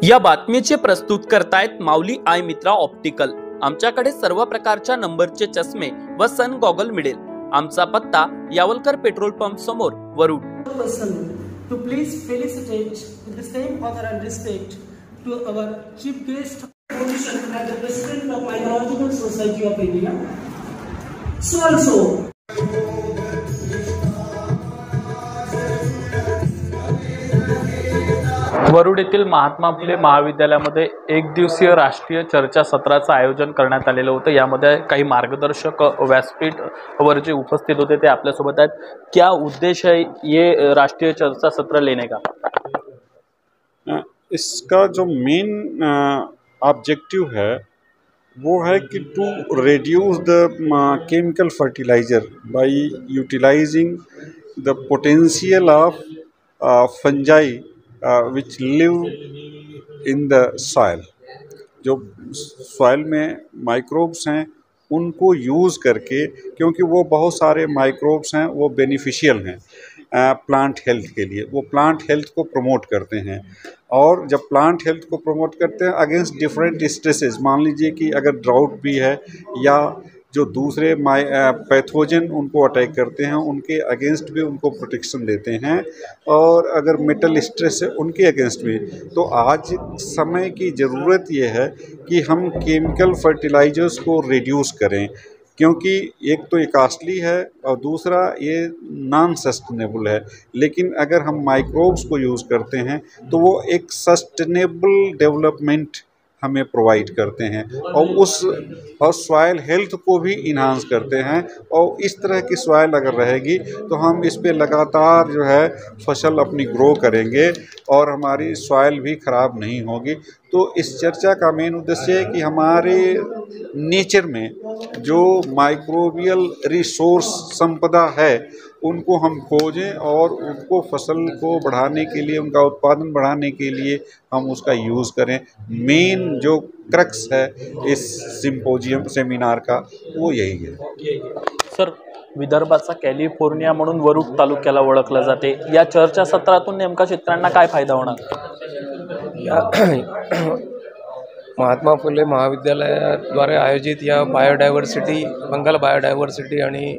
या बातमीचे प्रस्तुत करतायत माऊली आय मित्रा ऑप्टिकल। आमच्याकडे सर्व प्रकारच्या नंबरचे चष्मे व सन गॉगल मिळेल। आमचा पत्ता यावलकर पेट्रोल पंप समोर, Warud. To please felicitate with the same honor and respect to our chief guest position as the President of Mythological Society of India. So also Warud येथील महात्मा फुले महाविद्यालयामध्ये एक दिवसीय राष्ट्रीय चर्चा सत्राचं आयोजन करण्यात आलेलं होतं। यामध्ये काही मार्गदर्शक व्यासपीठ वर जे उपस्थित होते ते आपल्या सोबत आहेत। क्या उद्देश्य है ये राष्ट्रीय चर्चा सत्र लेने का? इसका जो मेन ऑब्जेक्टिव है वो है कि to reduce the chemical fertiliser by utilising the potential of fungi which live in the soil। जो सॉइल में माइक्रोब्स हैं उनको यूज़ करके, क्योंकि वो बहुत सारे माइक्रोब्स हैं वो बेनिफिशियल हैं प्लांट हेल्थ के लिए, वो प्लांट हेल्थ को प्रमोट करते हैं। और जब प्लांट हेल्थ को प्रमोट करते हैं अगेंस्ट डिफरेंट स्ट्रेसेस, मान लीजिए कि अगर ड्राउट भी है या जो दूसरे पैथोजन उनको अटैक करते हैं उनके अगेंस्ट भी उनको प्रोटेक्शन देते हैं, और अगर मेटल स्ट्रेस है उनके अगेंस्ट भी। तो आज समय की ज़रूरत ये है कि हम केमिकल फर्टिलाइजर्स को रिड्यूस करें, क्योंकि एक तो ये कॉस्टली है और दूसरा ये नॉन सस्टेनेबल है। लेकिन अगर हम माइक्रोब्स को यूज़ करते हैं तो वो एक सस्टेनेबल डेवलपमेंट हमें प्रोवाइड करते हैं और सॉइल हेल्थ को भी इन्हांस करते हैं। और इस तरह की सॉइल अगर रहेगी तो हम इस पे लगातार जो है फसल अपनी ग्रो करेंगे और हमारी सॉइल भी ख़राब नहीं होगी। तो इस चर्चा का मेन उद्देश्य है कि हमारे नेचर में जो माइक्रोबियल रिसोर्स संपदा है उनको हम खोजें और उनको फसल को बढ़ाने के लिए, उनका उत्पादन बढ़ाने के लिए हम उसका यूज़ करें। मेन जो क्रक्स है इस सिम्पोजियम सेमिनार का वो यही है। सर, विदर्भाचा कॅलिफोर्निया म्हणून वरुड तालुक्याला ओळखलं जाते। या चर्चा सत्रातून नेमका शेतकऱ्यांना काय फायदा होणार? महात्मा फुले महाविद्यालयाद्वारे आयोजित या बायोडायव्हर्सिटी, बंगाल बायोडायव्हर्सिटी आणि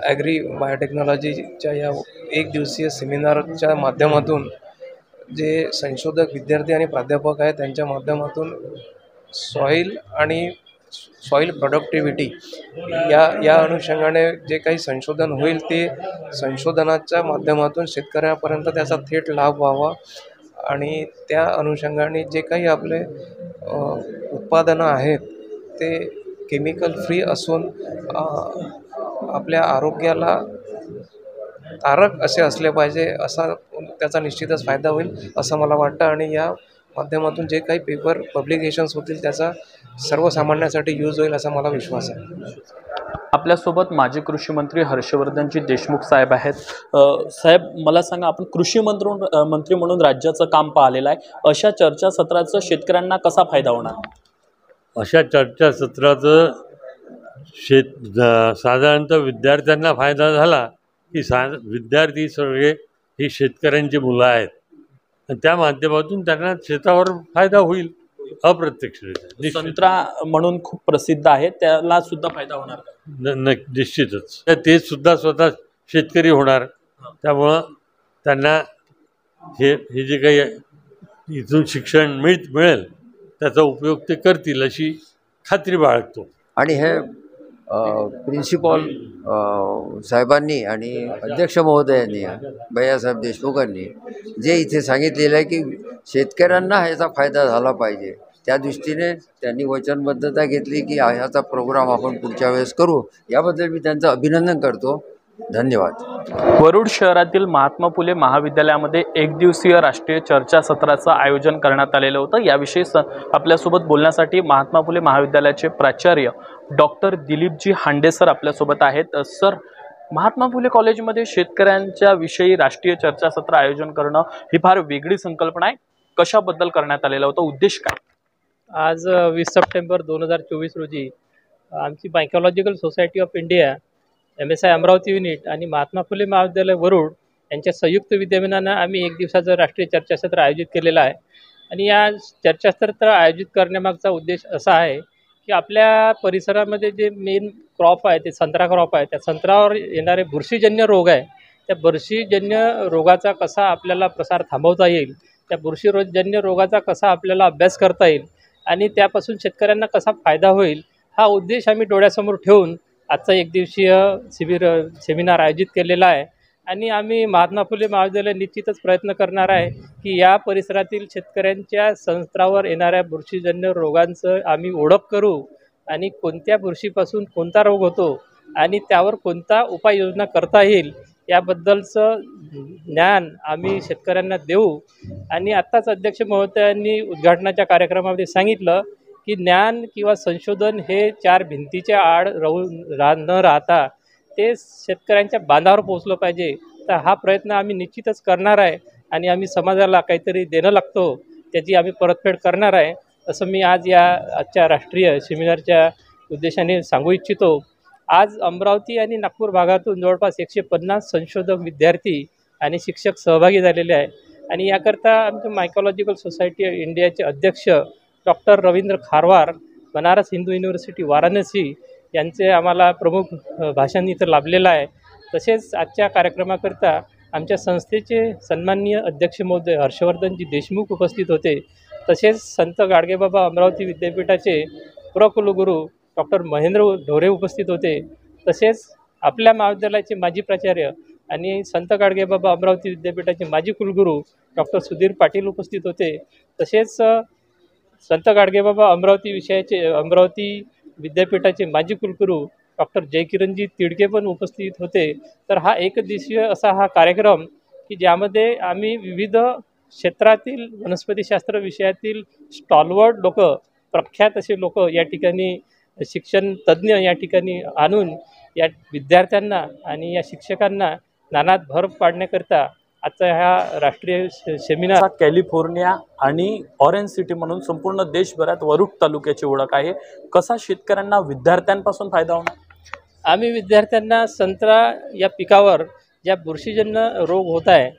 ॲग्री बायोटेक्नॉलॉजीच्या या एक दिवसीय सेमिनारच्या माध्यमातून जे संशोधक, विद्यार्थी आणि प्राध्यापक आहेत त्यांच्या माध्यमातून सॉईल आणि सॉईल प्रोडक्टिव्हिटी या अनुषंगाने जे काही संशोधन होईल ते संशोधनाच्या माध्यमातून शेतकऱ्यापर्यंत त्याचा थेट लाभ व्हावा आणि त्या अनुषंगाने जे काही आपले उत्पादनं आहेत ते केमिकल फ्री असून आपल्या आरोग्याला तारक असे असले पाहिजे, असा त्याचा निश्चितच फायदा होईल असं मला वाटतं। आणि या माध्यमातून जे काही पेपर पब्लिकेशन्स होतील त्याचा सर्वसामान्यांसाठी यूज होईल असा मला विश्वास आहे। आपल्यासोबत माजी कृषी मंत्री हर्षवर्धनजी देशमुख साहेब आहेत। साहेब, मला सांगा, आपण कृषी मंत्री म्हणून राज्याचं काम पाहिलेलं आहे, अशा चर्चा सत्राचा शेतकऱ्यांना कसा फायदा होणार? अशा चर्चा सत्राचं साधारणतः विद्यार्थ्यांना फायदा झाला की विद्यार्थी सगळे ही शेतकऱ्यांची मुलं आहेत आणि त्या माध्यमातून त्यांना शेतावर फायदा होईल अप्रत्यक्षरित्या। संत्रा म्हणून खूप प्रसिद्ध आहे, त्याला सुद्धा फायदा होणार? निश्चितच, ते सुद्धा स्वतः शेतकरी होणार, त्यामुळं त्यांना हे जे काही इथून शिक्षण मिळेल त्याचा उपयोग ते करतील अशी खात्री बाळगतो। आणि हे प्रिन्सिपॉल साहेबांनी आणि अध्यक्ष महोदयांनी, भैयासाहेब देशमुखांनी जे इथे सांगितलेलं आहे की शेतकऱ्यांना ह्याचा फायदा झाला पाहिजे, त्या दृष्टीने त्यांनी वचनबद्धता घेतली की ह्याचा प्रोग्राम आपण पुढच्या वेळेस करू। याबद्दल मी त्यांचं अभिनंदन करतो। धन्यवाद। वरुड शहरातील महात्मा फुले महाविद्यालयामध्ये एक दिवसीय राष्ट्रीय चर्चा सत्राचं आयोजन करण्यात आलेलं होतं। याविषयी आपल्यासोबत बोलण्यासाठी महात्मा फुले महाविद्यालयाचे प्राचार्य डॉक्टर दिलीपजी हांडे सर आपल्यासोबत आहेत। सर, महात्मा फुले कॉलेजमध्ये शेतकऱ्यांच्या विषयी राष्ट्रीय चर्चा सत्र आयोजन करणं ही फार वेगळी संकल्पना आहे, कशाबद्दल करण्यात आलेला होता, उद्देश काय? आज 20 सप्टेंबर 2024 रोजी आमची mythological society of India, MSI Amravati unit आणि महात्मा फुले महाविद्यालय वरुड यांच्या संयुक्त विद्यमानानं आम्ही एक दिवसाचं राष्ट्रीय चर्चासत्र आयोजित केलेलं आहे। आणि या चर्चासत्र आयोजित करण्यामागचा उद्देश असा आहे की आपल्या परिसरामध्ये जे मेन क्रॉप आहे ते संत्रा क्रॉप आहे, त्या संत्र्यावर येणारे बुरशीजन्य रोग आहे, त्या बुरशीजन्य रोगाचा कसा आपल्याला प्रसार थांबवता येईल, त्या बुरशीजन्य रोगाचा कसा आपल्याला अभ्यास करता येईल आणि त्यापासून शेतकऱ्यांना कसा फायदा होईल, हा उद्देश आम्ही डोळ्यासमोर ठेवून आजचा एक दिवसीय सेमिनार आयोजित केलेला आहे. आणि आम्ही महात्मा फुले महाविद्यालय निश्चितच प्रयत्न करणार आहे की या परिसरातील शेतकऱ्यांच्या संत्र्यावर येणाऱ्या बुरशीजन्य रोगांचं आम्ही ओळख करू आणि कोणत्या बुरशीपासून कोणता रोग होतो आणि त्यावर कोणता उपाययोजना करता येईल याबद्दलचं ज्ञान आम्ही शेतकऱ्यांना देऊ. आणि आत्ताच अध्यक्ष महोदयांनी उद्घाटनाच्या कार्यक्रमामध्ये सांगितलं की ज्ञान किंवा संशोधन हे चार भिंतीच्या आड न राहता ते शेतकऱ्यांच्या बांधावर पोहोचलं पाहिजे. तर हा प्रयत्न आम्ही निश्चितच करणार आहे आणि आम्ही समाजाला काहीतरी देणं लागतो त्याची आम्ही परतफेड करणार आहे, असं मी आज आजच्या राष्ट्रीय सेमिनारच्या उद्देशाने सांगू इच्छितो. आज अमरावती आणि नागपूर भागातून जवळपास 150 संशोधक, विद्यार्थी आणि शिक्षक सहभागी झालेले आहे. आणि याकरता आमच्या मायकॉलॉजिकल सोसायटी ऑफ इंडियाचे अध्यक्ष डॉक्टर रवींद्र खारवार, बनारस हिंदू युनिव्हर्सिटी वाराणसी यांचे आम्हाला प्रमुख भाषण इथं लाभलेलं आहे. तसेच आजच्या कार्यक्रमाकरिता आमच्या संस्थेचे सन्माननीय अध्यक्ष महोदय हर्षवर्धनजी देशमुख उपस्थित होते. तसेच संत गाडगेबाबा अमरावती विद्यापीठाचे प्रकुलगुरू डॉक्टर महेंद्र ढोरे उपस्थित होते. तसेच आपल्या महाविद्यालयाचे माजी प्राचार्य आणि संत गाडगेबाबा अमरावती विद्यापीठाचे माजी कुलगुरू डॉक्टर सुधीर पाटील उपस्थित होते. तसेच संत गाडगेबाबा अमरावती विद्यापीठाचे माजी कुलगुरू डॉक्टर जयकिरणजी तिडके पण उपस्थित होते. तर हा एकदिवसीय असा हा कार्यक्रम की ज्यामध्ये आम्ही विविध क्षेत्रातील वनस्पतीशास्त्र विषयातील स्टॉलवर्ड लोक, प्रख्यात असे लोक या ठिकाणी शिक्षण तज्ज्ञ या ठिकाणी आणून या विद्यार्थ्यांना आणि या शिक्षकांना ज्ञानात भर पाडण्याकरिता आजचा हा राष्ट्रीय सेमिनार. कॅलिफोर्निया आणि ऑरेंज सिटी म्हणून संपूर्ण देशभरात वरुड तालुक्याची ओळख आहे. कसा शेतकऱ्यांना, विद्यार्थ्यांपासून फायदा होणार? आम्ही विद्यार्थ्यांना संत्रा या पिकावर ज्या बुरशीजन्य रोग होत आहे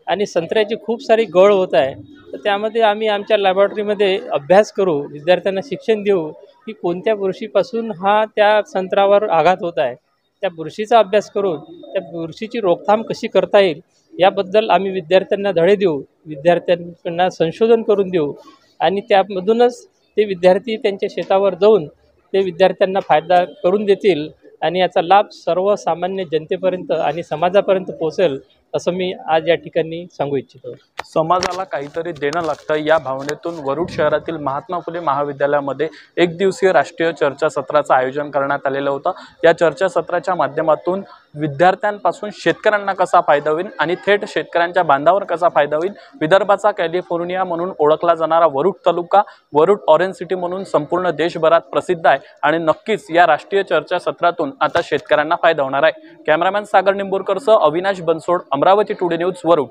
आणि संत्र्याची खूप सारी गळ होत आहे, तर त्यामध्ये आम्ही आमच्या लॅबॉरेटरीमध्ये अभ्यास करू, विद्यार्थ्यांना शिक्षण देऊ की कोणत्या बुरशीपासून हा त्या संत्र्यावर आघात होत आहे, त्या बुरशीचा अभ्यास करून त्या बुरशीची रोकथाम कशी करता येईल याबद्दल आम्ही विद्यार्थ्यांना धडे देऊ, विद्यार्थ्यांना संशोधन करून देऊ आणि त्यामधूनच ते विद्यार्थी त्यांच्या शेतावर जाऊन ते विद्यार्थ्यांना फायदा करून देतील आणि याचा लाभ सर्वसामान्य जनतेपर्यंत आणि समाजापर्यंत पोहोचेल असं मी आज या ठिकाणी सांगू इच्छितो. समाजाला काहीतरी देणं लागतं या भावनेतून वरुड शहरातील महात्मा फुले महाविद्यालयामध्ये एक दिवसीय राष्ट्रीय चर्चासत्राचं आयोजन करण्यात आलेलं होतं. या चर्चासत्राच्या माध्यमातून विद्यार्थ्यांपासून शेतकऱ्यांना कसा फायदा होईल आणि थेट शेतकऱ्यांच्या बांधावर कसा फायदा होईल, विदर्भाचा कॅलिफोर्निया म्हणून ओळखला जाणारा वरुड तालुका वरुड ऑरेंज सिटी म्हणून संपूर्ण देशभरात प्रसिद्ध आहे आणि नक्कीच या राष्ट्रीय चर्चासत्रातून आता शेतकऱ्यांना फायदा होणार आहे. कॅमेरामॅन सागर निंबूरकरसह अविनाश बनसोड, अमरावती टुडे न्यूज, वरुड.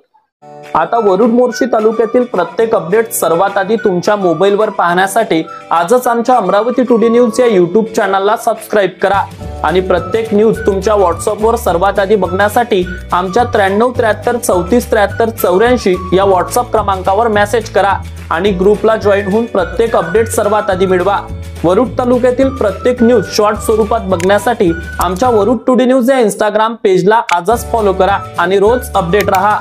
आता वरुड मोर्शी तालुक्यातील प्रत्येक अपडेट सर्वात आधी तुमच्या मोबाईलवर पाहण्यासाठी आजच आमच्या अमरावती टुडे न्यूज या यूट्यूब चॅनलला सबस्क्राईब करा आणि प्रत्येक न्यूज तुमच्या व्हॉट्सअपवर सर्वात आधी बघण्यासाठी आमच्या 93 73 34 73 84 या व्हॉट्सअप क्रमांकावर मेसेज करा आणि ग्रुपला जॉईन होऊन प्रत्येक अपडेट सर्वात आधी मिळवा. वरुड तालुक्यातील प्रत्येक न्यूज शॉर्ट स्वरूपात बघण्यासाठी आमच्या वरुड टुडे न्यूज या इंस्टाग्राम पेजला आजच फॉलो करा आणि रोज अपडेट रहा.